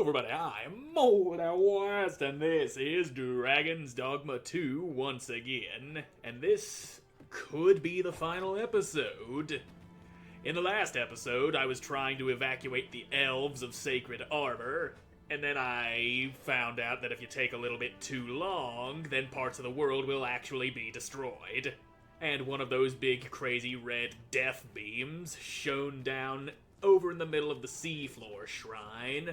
everybody, I'm Moldy West, and this is Dragon's Dogma 2 once again, and this could be the final episode. In the last episode, I was trying to evacuate the elves of Sacred Arbor, and then I found out that if you take a little bit too long, then parts of the world will actually be destroyed. And one of those big crazy red death beams shone down over in the middle of the seafloor shrine.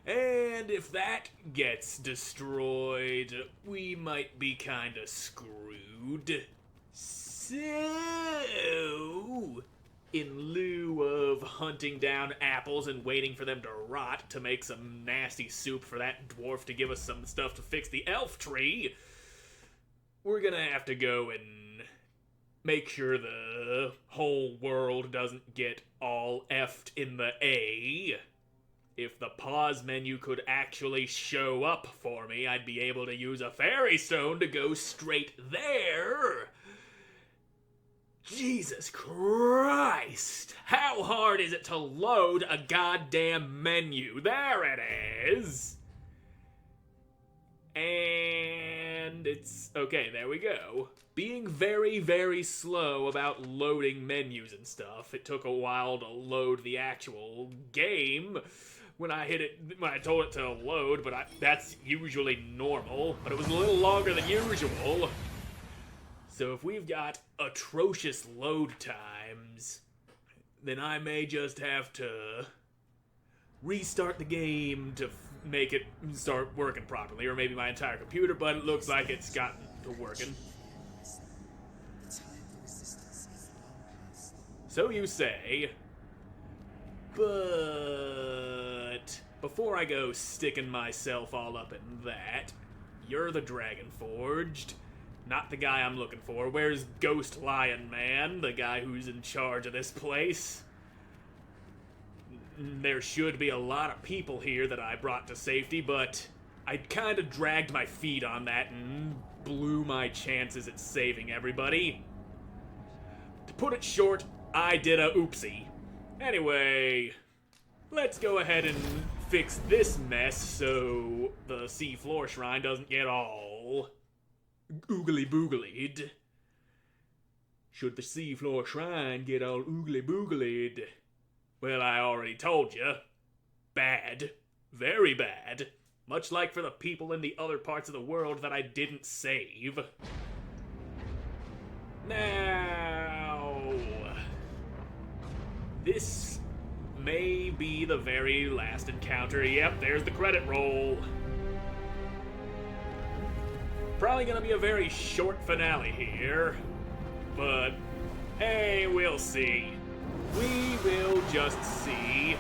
And if that gets destroyed, we might be kinda screwed. So, in lieu of hunting down apples and waiting for them to rot to make some nasty soup for that dwarf to give us some stuff to fix the elf tree, we're gonna have to go and make sure the whole world doesn't get all effed in the A. If the pause menu could actually show up for me, I'd be able to use a fairy stone to go straight there. Jesus Christ! How hard is it to load a goddamn menu? There it is! And it's... okay, there we go. Being very, very slow about loading menus and stuff. It took a while to load the actual game when I told it to load, but that's usually normal. But it was a little longer than usual. So if we've got atrocious load times, then I may just have to restart the game to make it start working properly, or maybe my entire computer, but it looks like it's gotten to working. So you say, but before I go sticking myself all up in that, you're the Dragon Forged, not the guy I'm looking for. Where's Ghost Lion Man, the guy who's in charge of this place? There should be a lot of people here that I brought to safety, but I kind of dragged my feet on that and blew my chances at saving everybody. To put it short, I did a oopsie. Anyway, let's go ahead and fix this mess so the seafloor shrine doesn't get all oogly boogalied. Should the seafloor shrine get all oogly boogalied? Well, I already told you. Bad. Very bad. Much like for the people in the other parts of the world that I didn't save. Now, this may be the very last encounter. Yep, there's the credit roll. Probably gonna be a very short finale here, but hey, we'll see. We will just see.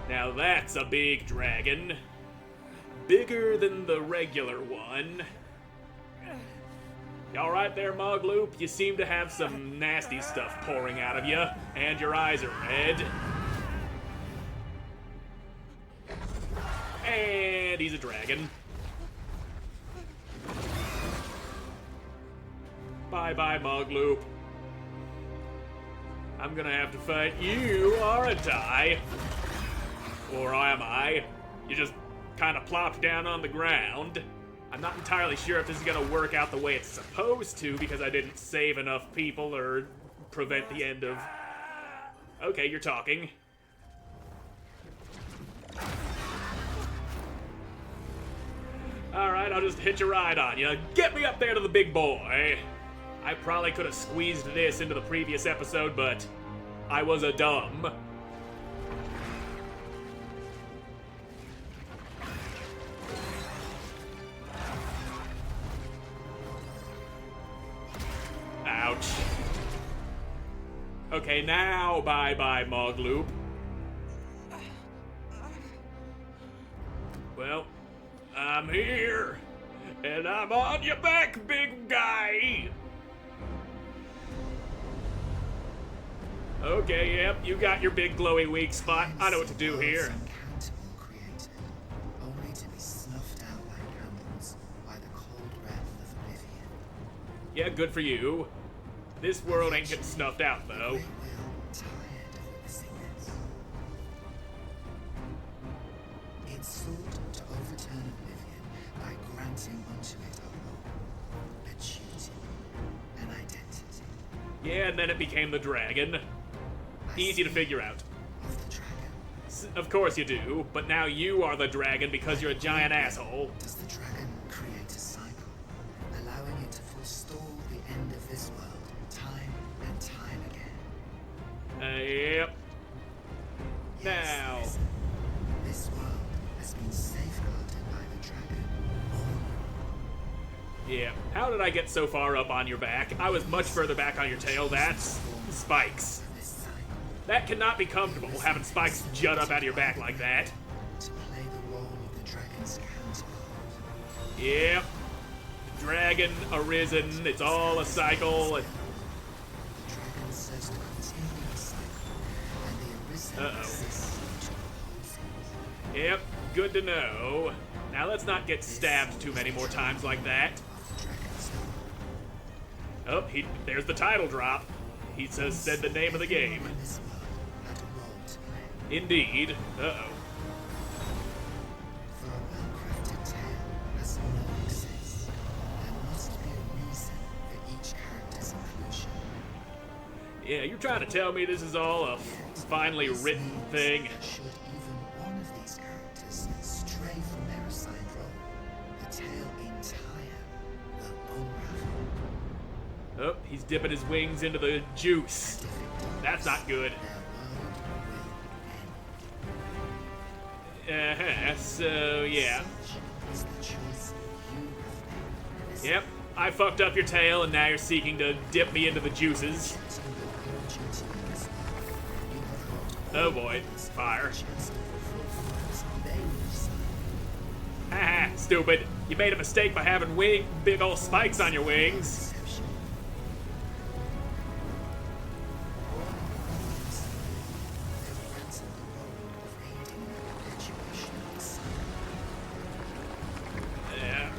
Now that's a big dragon. Bigger than the regular one. You alright there, Mugloop? You seem to have some nasty stuff pouring out of you, and your eyes are red. And he's a dragon. Bye-bye, Mugloop. I'm gonna have to fight you, aren't I? Or am I? You just kind of plopped down on the ground. I'm not entirely sure if this is gonna work out the way it's supposed to because I didn't save enough people or prevent the end of... Okay, you're talking. Alright, I'll just hitch a ride on you. Get me up there to the big boy. I probably could have squeezed this into the previous episode, but I was a dumb. Ouch. Okay, now bye-bye, Mugloop. Well, I'm here, and I'm on your back, big guy. Okay, yep, you got your big glowy weak spot. I know what to do here. Yeah, good for you. This world ain't getting snuffed out, though. It sought to overturn oblivion by granting unto it a role, a duty, an identity. Yeah, and then it became the dragon. Easy to figure out. Of the dragon. Of course you do, but now you are the dragon because you're a giant asshole. Does the dragon create a cycle, allowing it to forestall the end of this world time and time again? Yep. Yes, Now. listen. This world has been safeguarded by the dragon all along. Yeah. How did I get so far up on your back? I was much further back on your tail. That's spikes. This cycle, That cannot be comfortable, having spikes jut up out of your back like that. to play the role of the dragon's counterpart. Yep. Dragon arisen. It's all a cycle. The dragon says to continue the cycle, and the arisen Uh-oh. exists to oppose it. Yep. Good to know. Now let's not get stabbed too many more times like that. Of the dragon's Oh, there's the title drop. He said the name of the game. in this world had a role to play. Indeed. Uh-oh. For a well-crafted tale has no excess. There must be a reason for each character's inclusion. Yeah, you're trying to tell me this is all a finely written thing? Should even one of these characters stray from their assigned role, the tale entire will unravel. Oh, he's dipping his wings into the juice. If it does, That's not good. their world will end. So yeah. Such is the choice you have made. This Yep, I fucked up your tail and now you're seeking to dip me into the juices. to your origin to this world. You have brought Oh boy, fire. chance to fulfill those they decide. Haha, stupid. You made a mistake by having big ol' spikes on your wings. Perception. They've ransomed the role of aiding the perpetuation of the cycle. Yeah,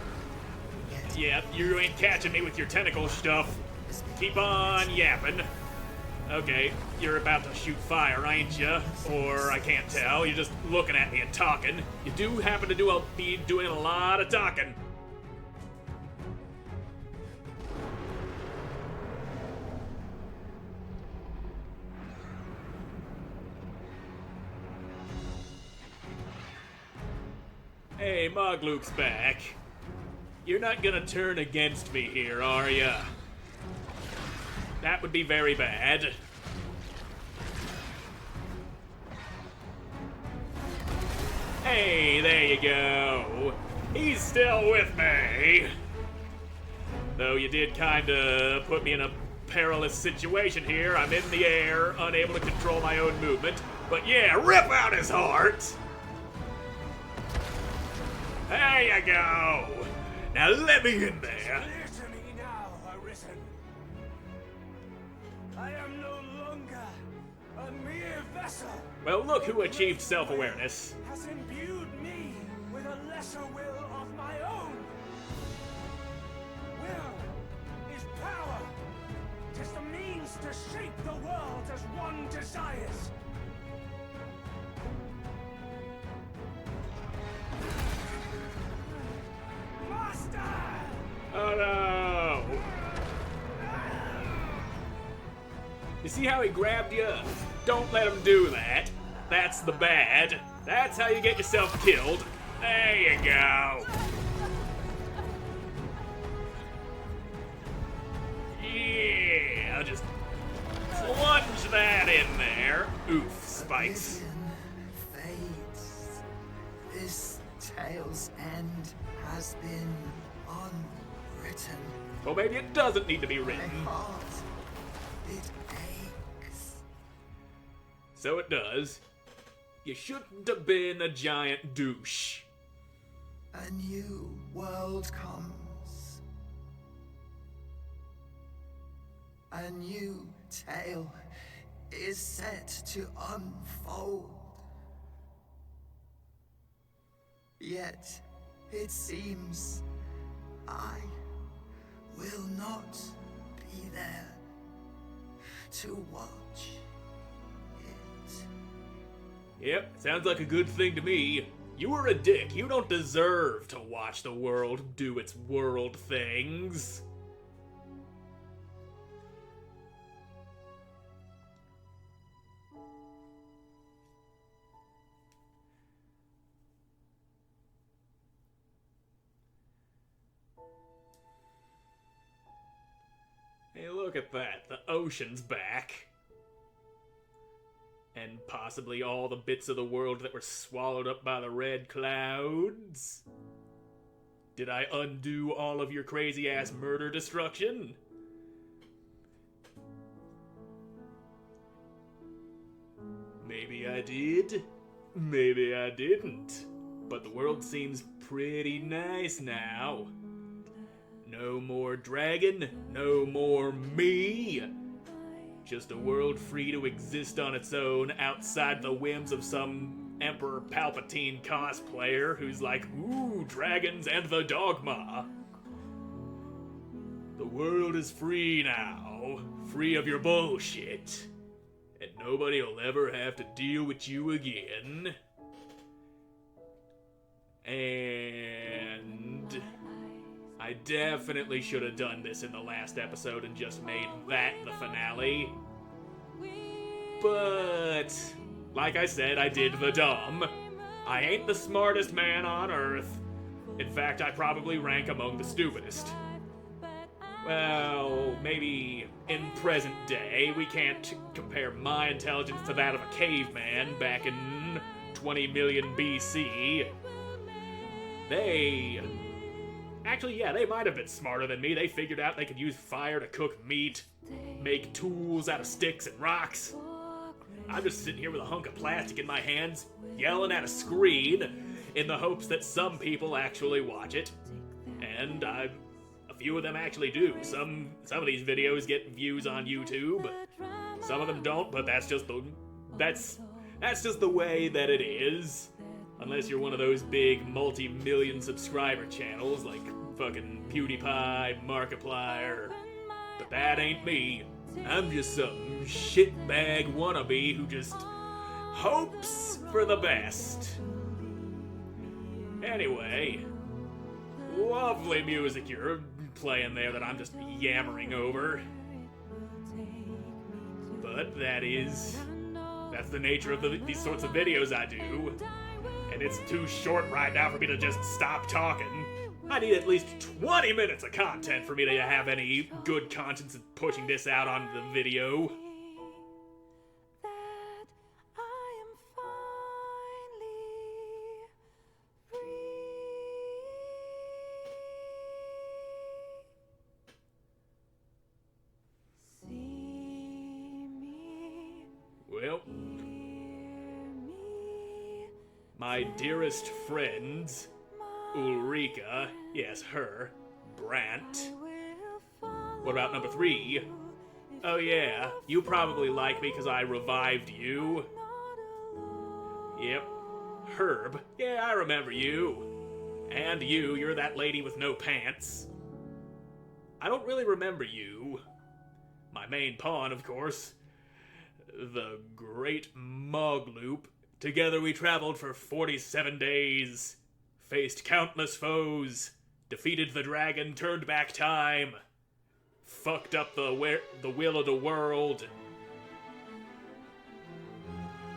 Yet, yeah, you ain't catching me with your tentacle stuff. Keep on yapping. Okay, you're about to shoot fire, ain't ya? Or I can't tell. You're just looking at me and talking. You do happen to be doing a lot of talking. Hey, Mogluke's back. You're not gonna turn against me here, are ya? That would be very bad. Hey, there you go. He's still with me. Though you did kinda put me in a perilous situation here. I'm in the air, unable to control my own movement. But yeah, rip out his heart! There you go! Now let me in there. Clear to me now, Arisen. I am no longer a mere vessel. Well, look who achieved self-awareness. Has imbued me with a lesser will of my own. Will is power. 'Tis the means to shape the world as one desires. Master! Oh no! You see how he grabbed you? Don't let him do that. That's the bad. That's how you get yourself killed. There you go. Yeah, I'll just plunge that in there. Oof, spikes. Oblivion fades. This tale's end has been unwritten. Well, maybe it doesn't need to be My written. heart, it aches. So it does. You shouldn't have been a giant douche. A new world comes. A new tale is set to unfold. Yet, it seems I will not be there to watch it. Yep, sounds like a good thing to me. You were a dick. You don't deserve to watch the world do its world things. Hey, look at that. The ocean's back. And possibly all the bits of the world that were swallowed up by the red clouds. Did I undo all of your crazy-ass murder destruction? Maybe I did. Maybe I didn't. But the world seems pretty nice now. No more dragon, no more me. Just a world free to exist on its own outside the whims of some Emperor Palpatine cosplayer who's like, ooh, dragons and the Dogma. The world is free now, free of your bullshit. And nobody will ever have to deal with you again. And I definitely should have done this in the last episode and just made that the finale. But, like I said, I did the dumb. I ain't the smartest man on Earth. In fact, I probably rank among the stupidest. Well, maybe in present day, we can't compare my intelligence to that of a caveman back in 20 million BC. Actually, yeah, they might have been smarter than me. They figured out they could use fire to cook meat, make tools out of sticks and rocks. I'm just sitting here with a hunk of plastic in my hands, yelling at a screen, in the hopes that some people actually watch it. And a few of them actually do. Some of these videos get views on YouTube. Some of them don't, but that's just the way that it is. Unless you're one of those big multi-million subscriber channels like fucking PewDiePie, Markiplier. But that ain't me. I'm just some shitbag wannabe who just hopes for the best. Anyway, lovely music you're playing there that I'm just yammering over. But that's the nature of these sorts of videos I do. And it's too short right now for me to just stop talking. I need at least 20 minutes of content for me to have any good conscience in pushing this out on the video. That I am finally free. See me. Well, Hear me. my dearest friends, Ulrika, yes, her, Brant. What about number 3? Oh yeah, you probably like me because I revived you. Yep, Herb. Yeah, I remember you. And you're that lady with no pants. I don't really remember you. My main pawn, of course. The Great Mogloop. Together we traveled for 47 days. Faced countless foes, defeated the dragon, turned back time, fucked up the will of the world,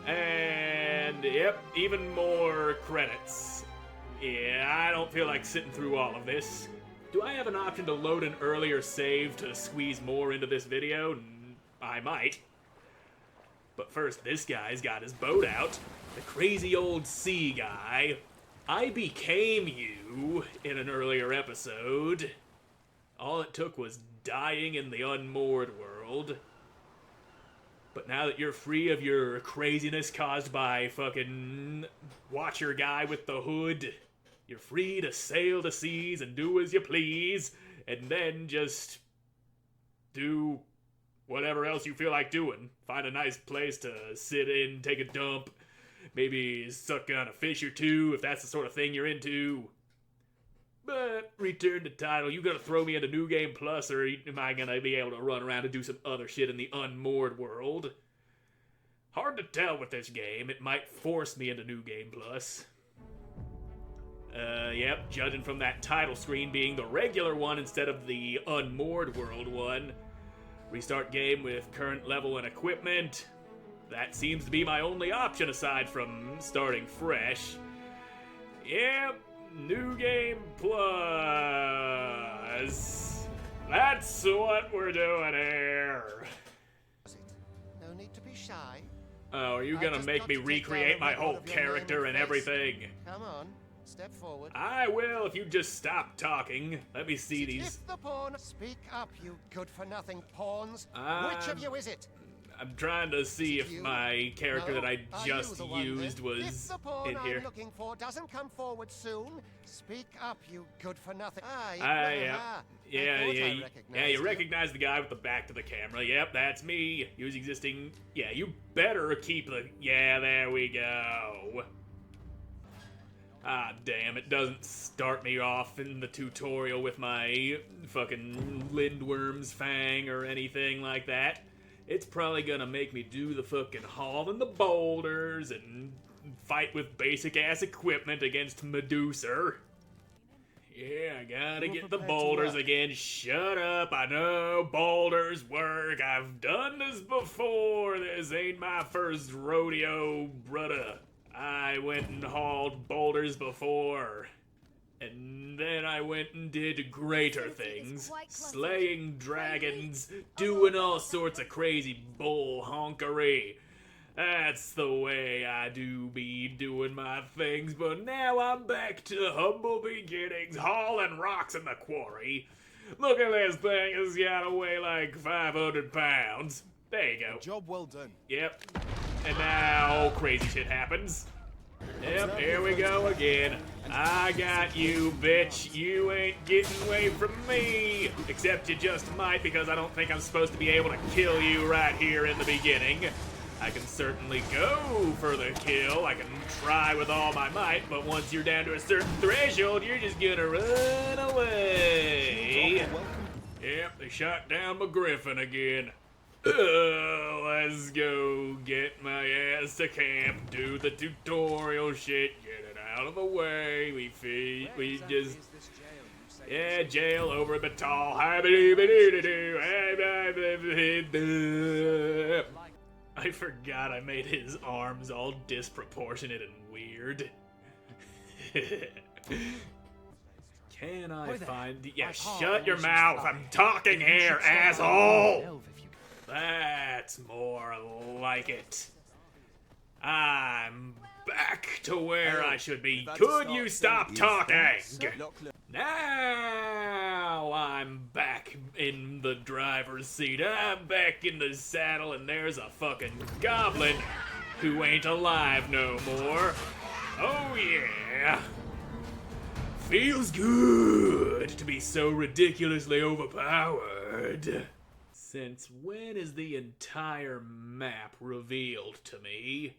and yep, even more credits. Yeah, I don't feel like sitting through all of this. Do I have an option to load an earlier save to squeeze more into this video? I might. But first, this guy's got his boat out. The crazy old sea guy. I became you in an earlier episode. All it took was dying in the unmoored world. But now that you're free of your craziness caused by fucking Watcher guy with the hood, you're free to sail the seas and do as you please, and then just do whatever else you feel like doing. Find a nice place to sit in, take a dump, maybe suck on a fish or two, if that's the sort of thing you're into. But, return to title, you gonna throw me into New Game Plus, or am I gonna be able to run around and do some other shit in the unmoored world? Hard to tell with this game. It might force me into New Game Plus. Yep, judging from that title screen being the regular one instead of the Unmoored World one. Restart game with current level and equipment. That seems to be my only option aside from starting fresh. Yep, New Game Plus. That's what we're doing here. No need to be shy. Oh, are you gonna just make got me to take recreate down a my whole record of your name character and face. everything? Come on, step forward. I will if you just stop talking. Let me see these. If the pawn, speak up, you good-for-nothing pawns. Which of Um, you is it? I'm trying to see if You? my character No? that I Are just you the one, used then? was If the pawn in here. I'm looking for doesn't come forward soon, speak up, you good-for-nothing. Yeah, recognized you recognize the guy with the back to the camera. Yep, that's me. Use existing. Yeah, you better keep the. Yeah, there we go. Ah, damn! It doesn't start me off in the tutorial with my fucking Lindworm's Fang or anything like that. It's probably gonna make me do the fucking hauling the boulders and fight with basic ass equipment against Medusa. Yeah, I gotta get the boulders again. Shut up, I know boulders work. I've done this before. This ain't my first rodeo, brudda. I went and hauled boulders before. And then I went and did greater things. Slaying dragons, doing all sorts of crazy bull honkery. That's the way I do be doing my things, but now I'm back to humble beginnings, hauling rocks in the quarry. Look at this thing, it's gotta weigh like 500 pounds. There you go. Job well done. Yep. And now crazy shit happens. Yep, here we go again. I got you, bitch. You ain't getting away from me. Except you just might, because I don't think I'm supposed to be able to kill you right here in the beginning. I can certainly go for the kill. I can try with all my might, but once you're down to a certain threshold, you're just gonna run away. Yep, they shot down my griffin again. Let's go get my ass to camp, do the tutorial shit, get it out of the way. We just, yeah, jail over at Batal. I forgot I made his arms all disproportionate and weird. Can I find? Yeah, shut your mouth. I'm talking here, asshole. That's more like it. I'm back to where I should be. Could you stop talking? Now I'm back in the driver's seat. I'm back in the saddle, and there's a fucking goblin who ain't alive no more. Oh yeah. Feels good to be so ridiculously overpowered. Since when is the entire map revealed to me?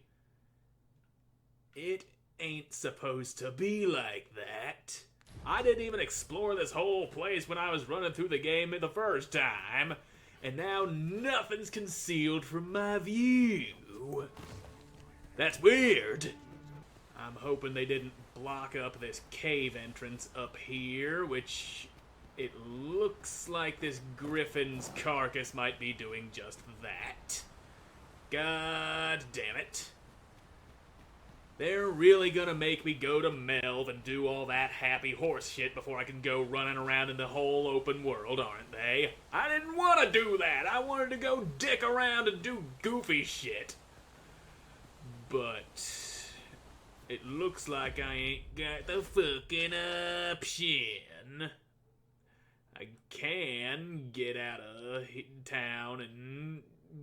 It ain't supposed to be like that. I didn't even explore this whole place when I was running through the game the first time, and now nothing's concealed from my view. That's weird. I'm hoping they didn't block up this cave entrance up here, which it looks like this griffin's carcass might be doing just that. God damn it. They're really gonna make me go to Melv and do all that happy horse shit before I can go running around in the whole open world, aren't they? I didn't want to do that. I wanted to go dick around and do goofy shit. But it looks like I ain't got the fucking option. I can get out of town, and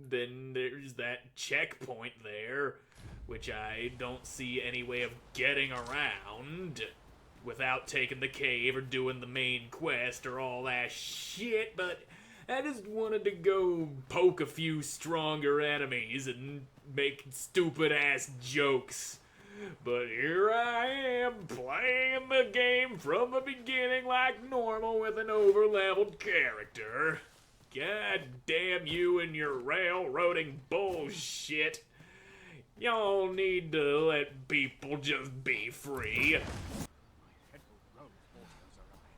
then there's that checkpoint there, which I don't see any way of getting around without taking the cave or doing the main quest or all that shit, but I just wanted to go poke a few stronger enemies and make stupid-ass jokes. But here I am, playing the game from the beginning like normal with an over-leveled character. God damn you and your railroading bullshit. Y'all need to let people just be free.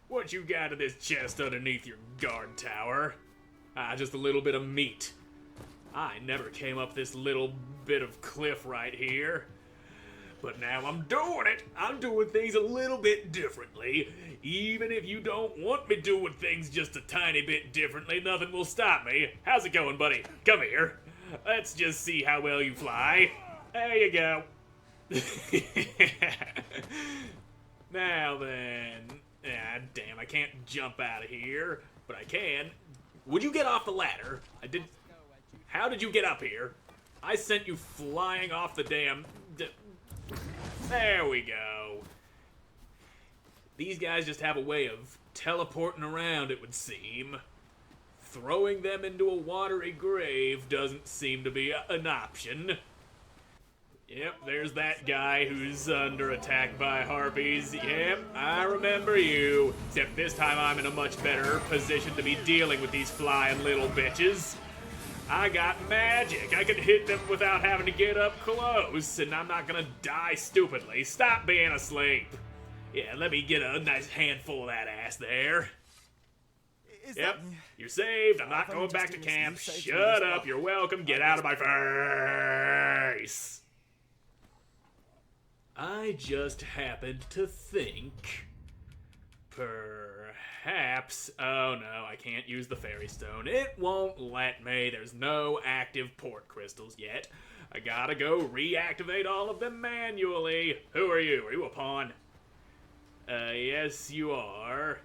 What you got in this chest underneath your guard tower? Ah, just a little bit of meat. I never came up this little bit of cliff right here. But now I'm doing it. I'm doing things a little bit differently. Even if you don't want me doing things just a tiny bit differently, nothing will stop me. How's it going, buddy? Come here. Let's just see how well you fly. There you go. Now then. Ah, damn, I can't jump out of here. But I can. Would you get off the ladder? I did. How did you get up here? I sent you flying off the damn... There we go. These guys just have a way of teleporting around, it would seem. Throwing them into a watery grave doesn't seem to be an option. Yep, there's that guy who's under attack by harpies. Yep, I remember you. Except this time I'm in a much better position to be dealing with these flying little bitches. I got magic. I can hit them without having to get up close, and I'm not gonna die stupidly. Stop being asleep. Yeah, let me get a nice handful of that ass there. Yep, you're saved. I'm not going back to camp. Shut up. You're welcome. Get out of my face. I just happened to think, perhaps, oh no, I can't use the fairy stone. It won't let me. There's no active port crystals yet. I gotta go reactivate all of them manually. Who are you? Are you a pawn? Yes, you are.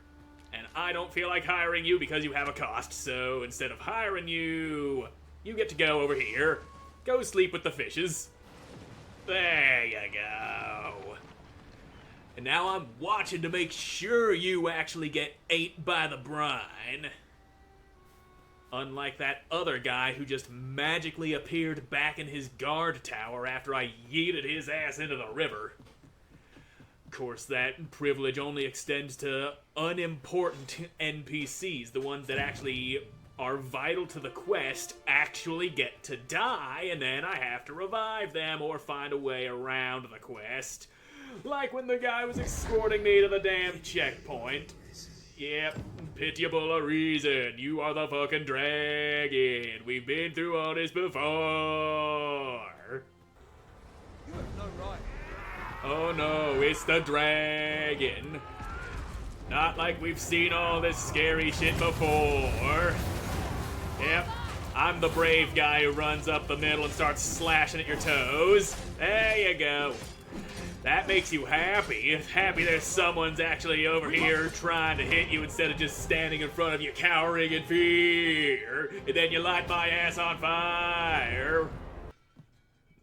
And I don't feel like hiring you because you have a cost, so instead of hiring you, you get to go over here. Go sleep with the fishes. There you go. And now I'm watching to make sure you actually get ate by the brine. Unlike that other guy who just magically appeared back in his guard tower after I yeeted his ass into the river. Of course, that privilege only extends to unimportant NPCs, the ones that actually are vital to the quest, actually get to die, and then I have to revive them or find a way around the quest. Like when the guy was escorting me to the damn checkpoint. Yep, pitiable a reason. You are the fucking dragon. We've been through all this before. You have no right. Oh no, it's the dragon. Not like we've seen all this scary shit before. Yep, I'm the brave guy who runs up the middle and starts slashing at your toes. There you go. That makes you happy. Happy that someone's actually over here trying to hit you instead of just standing in front of you cowering in fear. And then you light my ass on fire.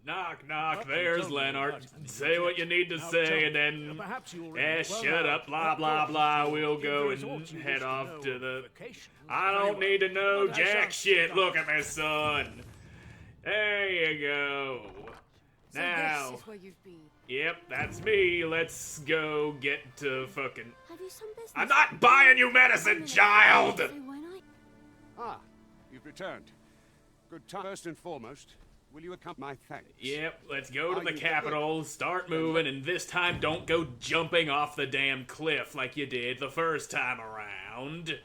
Knock, knock, there's Leonard. Say what you need to say and then... shut up, blah, blah, blah. We'll go and head off to the... I don't need to know jack shit. Look at me, son. There you go. Now... This is where you've been. Yep, that's me. Let's go get to fucking... Have you some business? I'm not buying you medicine, child! So when I... Ah, you've returned. Good time. First and foremost, will you accompany my thanks? Yep, let's go to Are the you capital, start moving, and this time don't go jumping off the damn cliff like you did the first time around.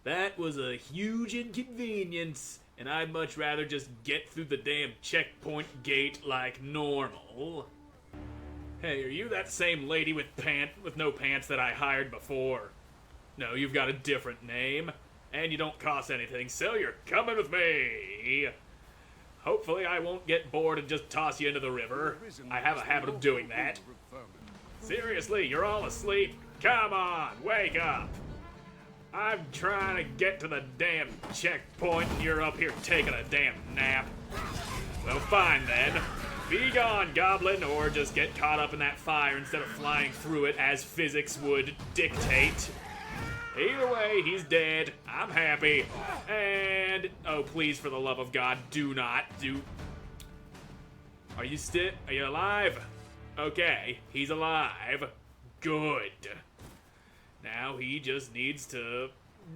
That was a huge inconvenience, and I'd much rather just get through the damn checkpoint gate like normal. Hey, are you that same lady with no pants that I hired before? No, you've got a different name, and you don't cost anything, so you're coming with me. Hopefully I won't get bored and just toss you into the river. I have a habit of doing that. Seriously, you're all asleep? Come on, wake up. I'm trying to get to the damn checkpoint and you're up here taking a damn nap. Well, fine then. Be gone, goblin, or just get caught up in that fire instead of flying through it as physics would dictate. Either way, he's dead. I'm happy. And, oh, please, for the love of God, do not do... Are you alive? Okay, he's alive. Good. Now he just needs to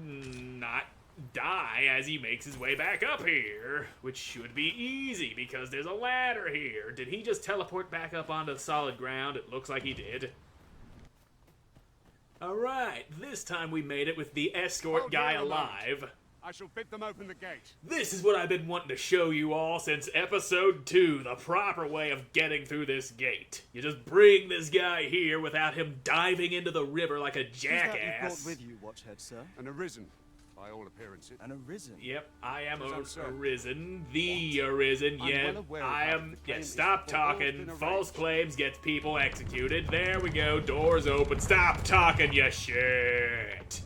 not die as he makes his way back up here, which should be easy because there's a ladder here. Did he just teleport back up onto solid ground? It looks like he did. Alright, this time we made it with the escort Hold guy here a moment. alive. I shall bid them open the gate. This is what I've been wanting to show you all since episode 2, the proper way of getting through this gate. You just bring this guy here without him diving into the river like a Who's that you've jackass. brought with you, Watchhead, sir? And arisen, by all appearances. And arisen. Yep, I am Yes, I'm sir. arisen. The arisen, I'm yeah. well aware of I how am. the Yeah, claim is stop all talking. been False arranged. claims gets people executed. There we go. Doors open. Stop talking, you shit.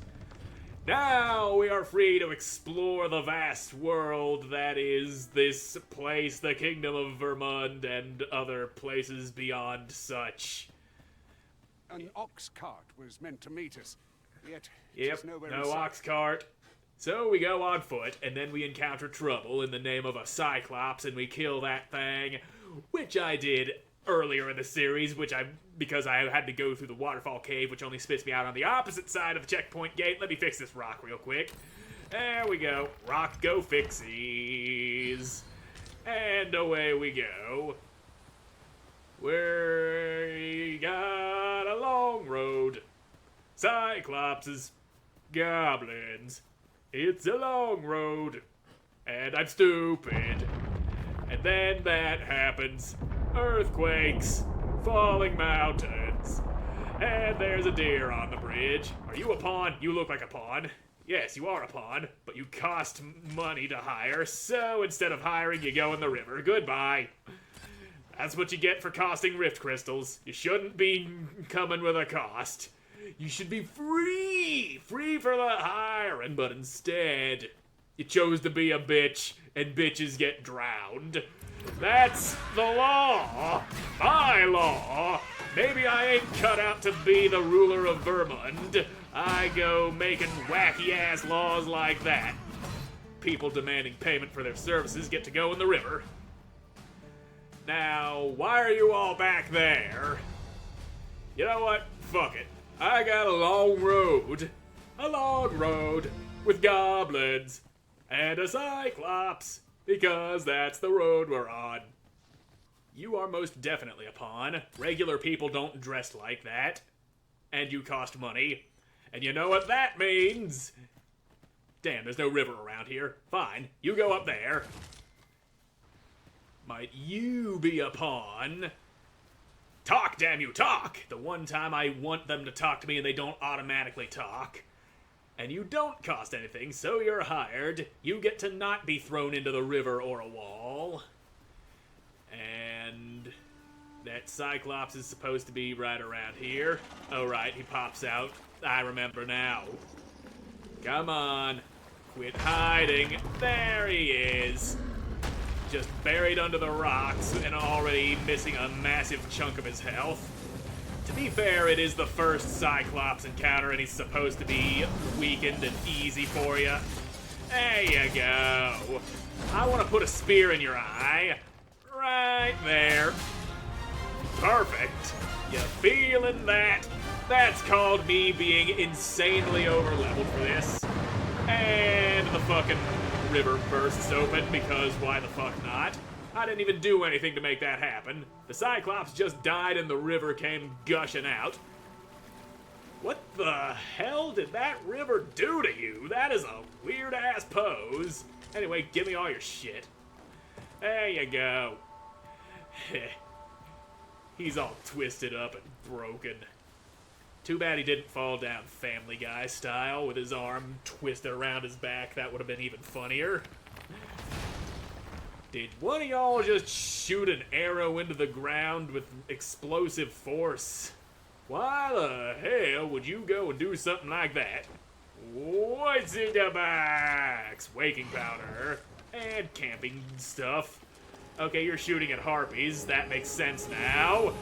Now we are free to explore the vast world that is this place, the Kingdom of Vermund, and other places beyond such. An ox cart was meant to meet us, yet it Yep, is nowhere in no sight. ox cart. So we go on foot, and then we encounter trouble in the name of a Cyclops, and we kill that thing, which I did earlier in the series, because I had to go through the waterfall cave, which only spits me out on the opposite side of the checkpoint gate. Let me fix this rock real quick. There we go. Rock go fixies. And away we go. We got a long road. Cyclopses, goblins. It's a long road. And I'm stupid. And then that happens. Earthquakes, falling mountains, and there's a deer on the bridge. Are you a pawn? You look like a pawn. Yes, you are a pawn, but you cost money to hire, so instead of hiring, you go in the river. Goodbye. That's what you get for costing rift crystals. You shouldn't be coming with a cost. You should be free for the hiring, but instead, you chose to be a bitch, and bitches get drowned. That's the law. My law. Maybe I ain't cut out to be the ruler of Vermund. I go making wacky-ass laws like that. People demanding payment for their services get to go in the river. Now, why are you all back there? You know what? Fuck it. I got a long road. A long road with goblins and a Cyclops. Because that's the road we're on. You are most definitely a pawn. Regular people don't dress like that. And you cost money. And you know what that means? Damn, there's no river around here. Fine, you go up there. Might you be a pawn? Talk, damn you, talk! The one time I want them to talk to me and they don't automatically talk. And you don't cost anything, so you're hired. You get to not be thrown into the river or a wall. And that Cyclops is supposed to be right around here. Oh, right, he pops out. I remember now. Come on. Quit hiding. There he is. Just buried under the rocks and already missing a massive chunk of his health. To be fair, it is the first Cyclops encounter, and he's supposed to be weakened and easy for you. There you go. I want to put a spear in your eye. Right there. Perfect. You feeling that? That's called me being insanely overleveled for this. And the fucking river bursts open, because why the fuck not? I didn't even do anything to make that happen. The Cyclops just died and the river came gushing out. What the hell did that river do to you? That is a weird-ass pose. Anyway, give me all your shit. There you go. He's all twisted up and broken. Too bad he didn't fall down Family Guy style with his arm twisted around his back. That would have been even funnier. Did one of y'all just shoot an arrow into the ground with explosive force? Why the hell would you go and do something like that? What's in the box? Waking powder and camping stuff. Okay, you're shooting at harpies. That makes sense now.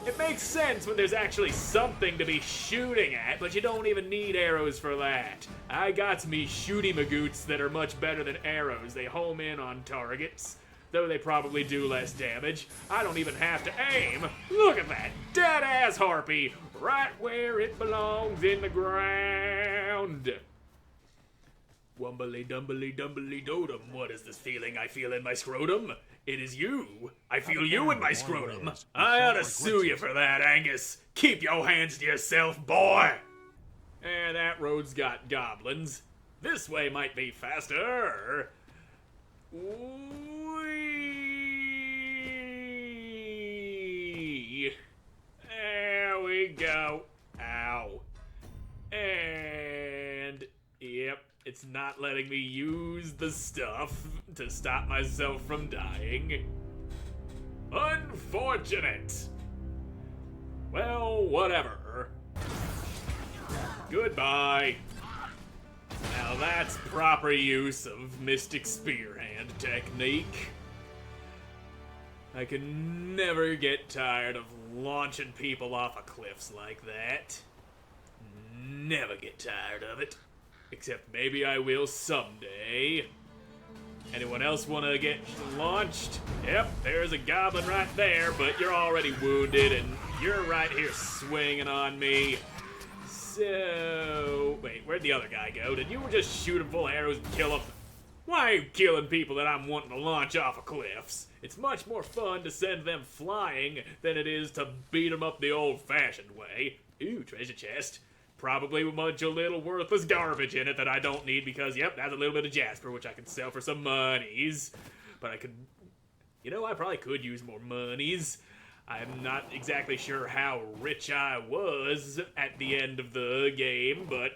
It makes sense when there's actually something to be shooting at, but you don't even need arrows for that. I got me shooty magoots that are much better than arrows. They home in on targets, though they probably do less damage. I don't even have to aim. Look at that dead-ass harpy, right where it belongs, in the ground. Wumbly dumbly dumbly dotem. What is this feeling I feel in my scrotum? It is you. I feel you in my scrotum. I ought to sue you for that, Angus. Keep your hands to yourself, boy. And that road's got goblins. This way might be faster. Whee! There we go. Ow. And yep, it's not letting me use the stuff to stop myself from dying. Unfortunate. Well, whatever. Goodbye. Now that's proper use of Mystic Spearhand technique. I can never get tired of launching people off of cliffs like that. Never get tired of it. Except maybe I will someday. Anyone else want to get launched? Yep, there's a goblin right there, but you're already wounded and you're right here swinging on me. So, wait, where'd the other guy go? Did you just shoot him full of arrows and kill him? Why are you killing people that I'm wanting to launch off of cliffs? It's much more fun to send them flying than it is to beat them up the old-fashioned way. Ooh, treasure chest. Probably a bunch of little worthless garbage in it that I don't need because, yep, that's a little bit of jasper, which I can sell for some monies. But I could, you know, I probably could use more monies. I'm not exactly sure how rich I was at the end of the game, but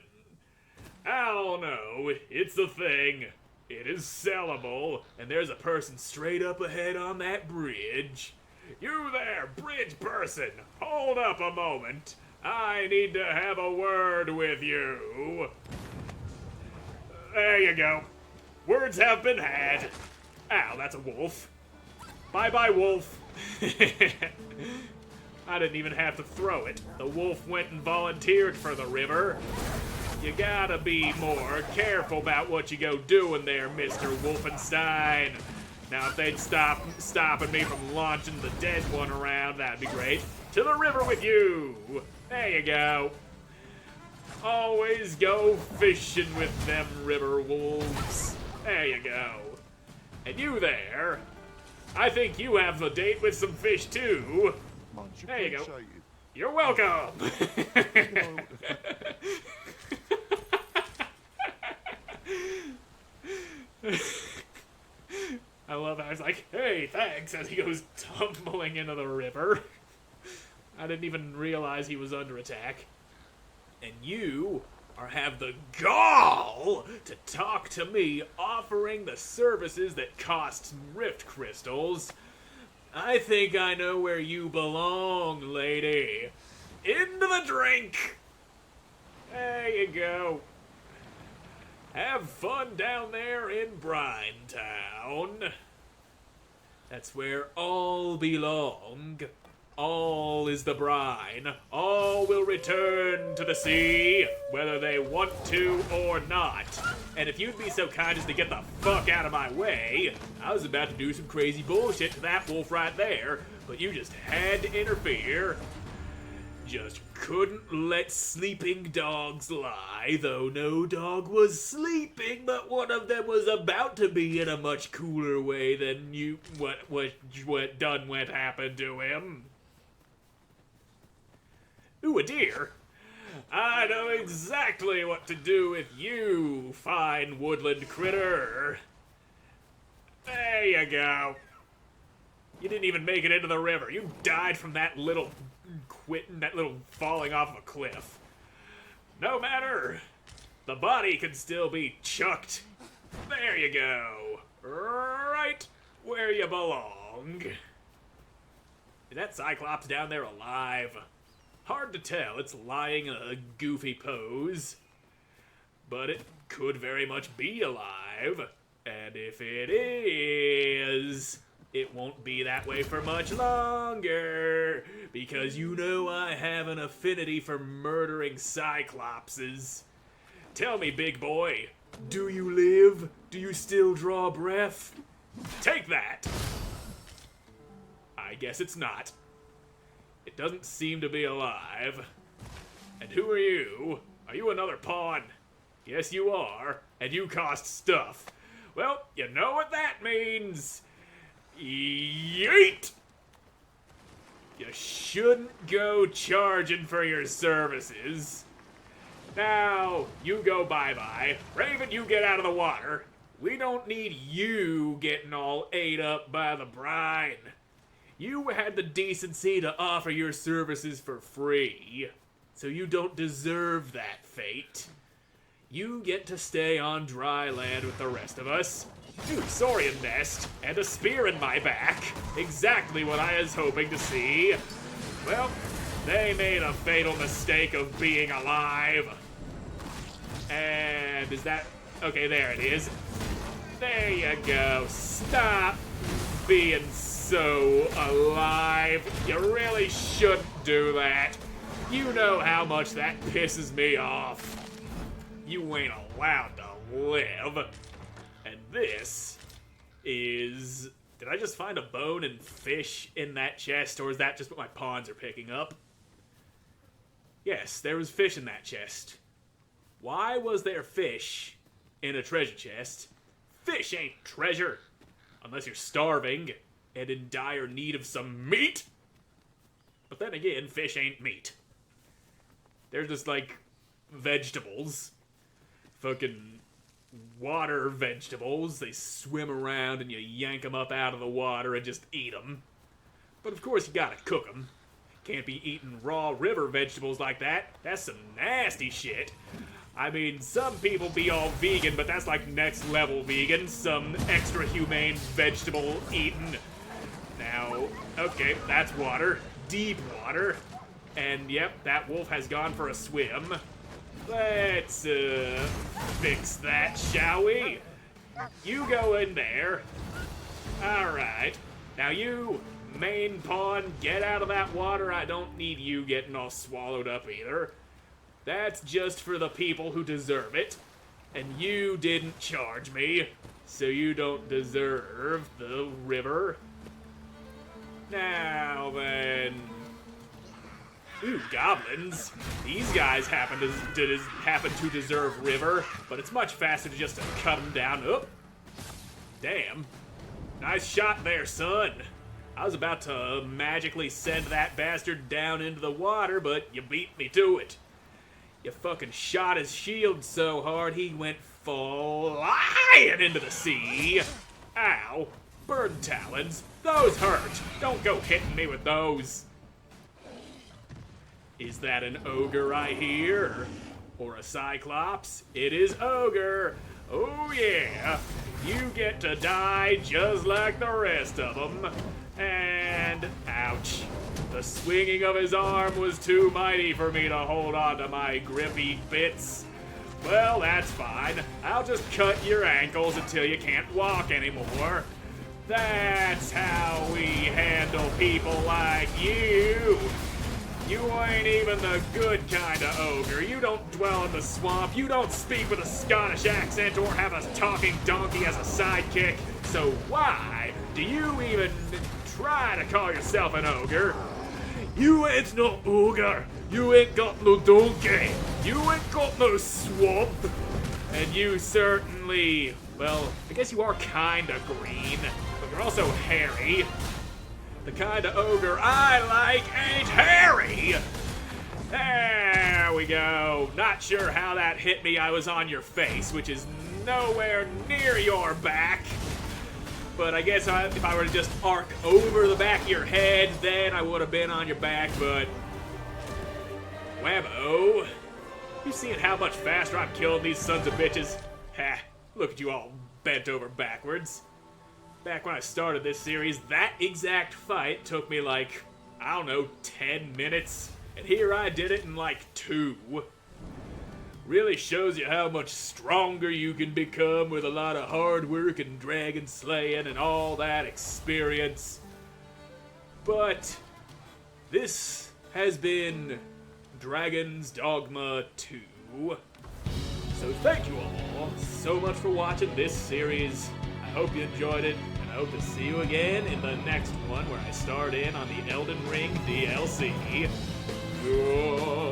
I don't know. It's a thing. It is sellable, and there's a person straight up ahead on that bridge. You there, bridge person, hold up a moment. I need to have a word with you. There you go. Words have been had. Ow, that's a wolf. Bye-bye, wolf. I didn't even have to throw it. The wolf went and volunteered for the river. You gotta be more careful about what you go doing there, Mr. Wolfenstein. Now, if they'd stopping me from launching the dead one around, that'd be great. To the river with you. There you go. Always go fishing with them river wolves. There you go. And you there, I think you have a date with some fish too. There you go. You're welcome. I love how he's like, hey, thanks, as he goes tumbling into the river. I didn't even realize he was under attack. And you have the gall to talk to me offering the services that cost rift crystals. I think I know where you belong, lady. Into the drink. There you go. Have fun down there in Brine Town. That's where all belong. All is the brine. All will return to the sea, whether they want to or not. And if you'd be so kind as to get the fuck out of my way, I was about to do some crazy bullshit to that wolf right there, but you just had to interfere. Just couldn't let sleeping dogs lie, though no dog was sleeping, but one of them was about to be in a much cooler way than what done went happened to him. Ooh, a deer. I know exactly what to do with you, fine woodland critter. There you go. You didn't even make it into the river. You died from that little falling off of a cliff. No matter. The body can still be chucked. There you go. Right where you belong. Is that Cyclops down there alive? Hard to tell. It's lying in a goofy pose. But it could very much be alive. And if it is, it won't be that way for much longer. Because you know I have an affinity for murdering Cyclopses. Tell me, big boy, do you live? Do you still draw breath? Take that! I guess it's not. It doesn't seem to be alive. And who are you? Are you another pawn? Yes, you are. And you cost stuff. Well, you know what that means. Yeet! You shouldn't go charging for your services. Now, you go bye-bye. Raven, you get out of the water. We don't need you getting all ate up by the brine. You had the decency to offer your services for free, so you don't deserve that fate. You get to stay on dry land with the rest of us. Dude, Saurian nest, and a spear in my back. Exactly what I was hoping to see. Well, they made a fatal mistake of being alive. And is that... Okay, there it is. There you go. Stop being so alive. You really shouldn't do that. You know how much that pisses me off. You ain't allowed to live. And this is... Did I just find a bone and fish in that chest, or is that just what my pawns are picking up? Yes, there was fish in that chest. Why was there fish in a treasure chest? Fish ain't treasure, unless you're starving and in dire need of some meat. But then again, fish ain't meat. They're just like vegetables. Fucking water vegetables. They swim around and you yank them up out of the water and just eat them. But of course you gotta cook them. Can't be eating raw river vegetables like that. That's some nasty shit. I mean, some people be all vegan, but that's like next level vegan. Some extra humane vegetable eating. Now, okay, that's water. Deep water. And yep, that wolf has gone for a swim. Let's, fix that, shall we? You go in there. Alright. Now you, main pawn, get out of that water. I don't need you getting all swallowed up either. That's just for the people who deserve it. And you didn't charge me, so you don't deserve the river. Now then... Ooh, goblins. These guys happen to deserve river, but it's much faster to just cut them down. Oh, damn. Nice shot there, son. I was about to magically send that bastard down into the water, but you beat me to it. You fucking shot his shield so hard he went flying into the sea. Ow. Bird talons. Those hurt. Don't go hitting me with those. Is that an ogre I hear? Or a cyclops? It is ogre. Oh yeah. You get to die just like the rest of them. And ouch. The swinging of his arm was too mighty for me to hold on to my grippy bits. Well, that's fine. I'll just cut your ankles until you can't walk anymore. That's how we handle people like you. You ain't even the good kind of ogre. You don't dwell in the swamp. You don't speak with a Scottish accent or have a talking donkey as a sidekick. So why do you even try to call yourself an ogre? You ain't no ogre. You ain't got no donkey. You ain't got no swamp. And you certainly, well, I guess you are kinda green, but you're also hairy. The kind of ogre I like ain't hairy! There we go. Not sure how that hit me. I was on your face, which is nowhere near your back. But I guess if I were to just arc over the back of your head, then I would have been on your back, but... Whammo. You seeing how much faster I'm killing these sons of bitches? Ha, look at you all bent over backwards. Back when I started this series, that exact fight took me like, I don't know, 10 minutes. And here I did it in like 2. Really shows you how much stronger you can become with a lot of hard work and dragon slaying and all that experience. But this has been Dragon's Dogma 2. So thank you all so much for watching this series. I hope you enjoyed it, and I hope to see you again in the next one where I start in on the Elden Ring DLC. Goodbye.